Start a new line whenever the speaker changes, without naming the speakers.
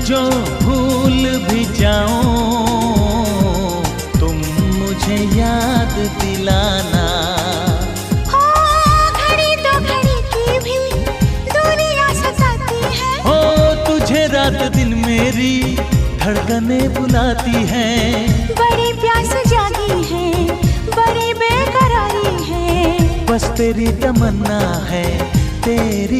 जो भूल भी जाओ तुम मुझे याद दिलाना।
हो घड़ी तो घड़ी की भी दूरियां सताती है।
हो तुझे रात दिन मेरी धड़कने बुलाती हैं।
बड़ी प्यास जागी है, बड़ी बेकरारी है।
बस तेरी तमन्ना है, तेरी